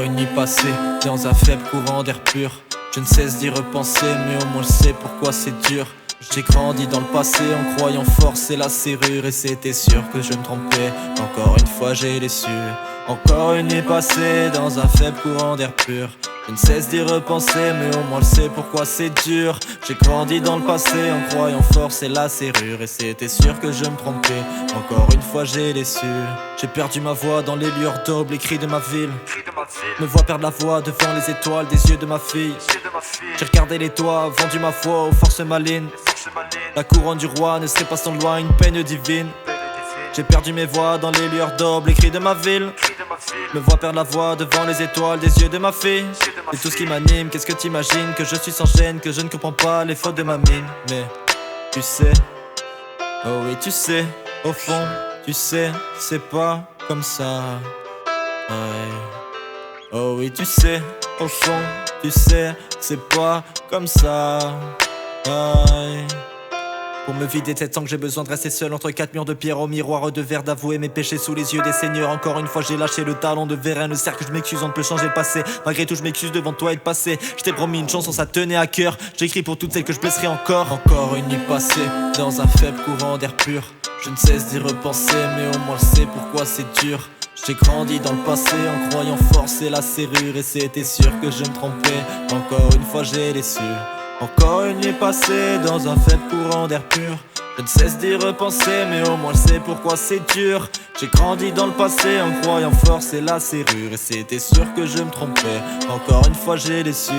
Encore une nuit passée dans un faible courant d'air pur. Je ne cesse d'y repenser, mais au moins je sais pourquoi c'est dur. J'ai grandi dans le passé en croyant forcer la serrure, et c'était sûr que je me trompais. Encore une fois j'ai déçu. Encore une nuit passée dans un faible courant d'air pur. Je ne cesse d'y repenser, mais au moins je sais pourquoi c'est dur. J'ai grandi dans le passé en croyant forcer la serrure, et c'était sûr que je me trompais. Encore une fois j'ai déçu. J'ai perdu ma voix dans les lueurs d'aube, les cris de ma ville. Me vois perdre la voix devant les étoiles des yeux de ma fille. J'ai regardé les toits, vendu ma foi aux forces malines. La couronne du roi ne serait pas sans loi, une peine divine. J'ai perdu mes voix dans les lueurs d'aube, les cris de ma ville. Me vois perdre la voix devant les étoiles des yeux de ma fille. C'est tout ce qui m'anime, qu'est-ce que t'imagines? Que je suis sans gêne, que je ne comprends pas les fautes de ma mine. Mais tu sais, oh oui tu sais, au fond tu sais, c'est pas comme ça. Ouais. Oh oui tu sais, au fond tu sais, c'est pas comme ça. Ouais. Pour me vider de cette sang que j'ai besoin de rester seul entre quatre murs de pierre, au miroir de verre, d'avouer mes péchés sous les yeux des seigneurs. Encore une fois j'ai lâché le talon de verre, ne sert que je m'excuse, on ne peut changer le passé. Malgré tout je m'excuse devant toi et le passé. Je t'ai promis une chanson, ça tenait à cœur. J'écris pour toutes celles que je blesserai encore. Encore une nuit passée dans un faible courant d'air pur. Je ne cesse d'y repenser, mais au moins je sais pourquoi c'est dur. J'ai grandi dans le passé en croyant forcer la serrure, et c'était sûr que je me trompais. Encore une fois j'ai déçu. Encore une nuit passée dans un faible courant d'air pur. Je ne cesse d'y repenser, mais au moins je sais pourquoi c'est dur. J'ai grandi dans le passé en croyant forcer la serrure, et c'était sûr que je me trompais. Encore une fois j'ai déçu.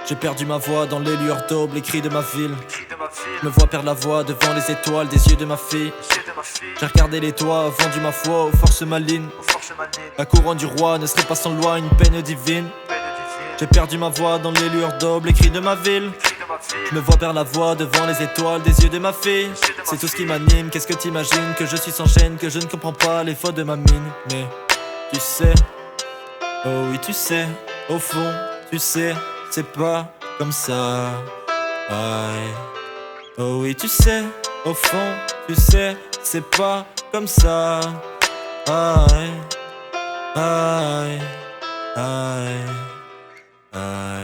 J'ai perdu ma voix dans les lueurs d'aube, les cris de ma ville. Me vois perdre la voix devant les étoiles des yeux de ma fille. J'ai regardé les toits, vendu ma foi aux forces malines. La couronne du roi ne serait pas sans loi, une peine divine. J'ai perdu ma voix dans les lueurs d'aube, les cris de ma ville. Je me vois perdre la voix devant les étoiles des yeux de ma fille. C'est tout ce qui m'anime, qu'est-ce que t'imagines? Que je suis sans gêne, que je ne comprends pas les fautes de ma mine. Mais tu sais, oh oui tu sais, au fond tu sais, c'est pas comme ça. Aïe. Oh oui tu sais, au fond tu sais, c'est pas comme ça. Aïe, aïe, aïe, aïe.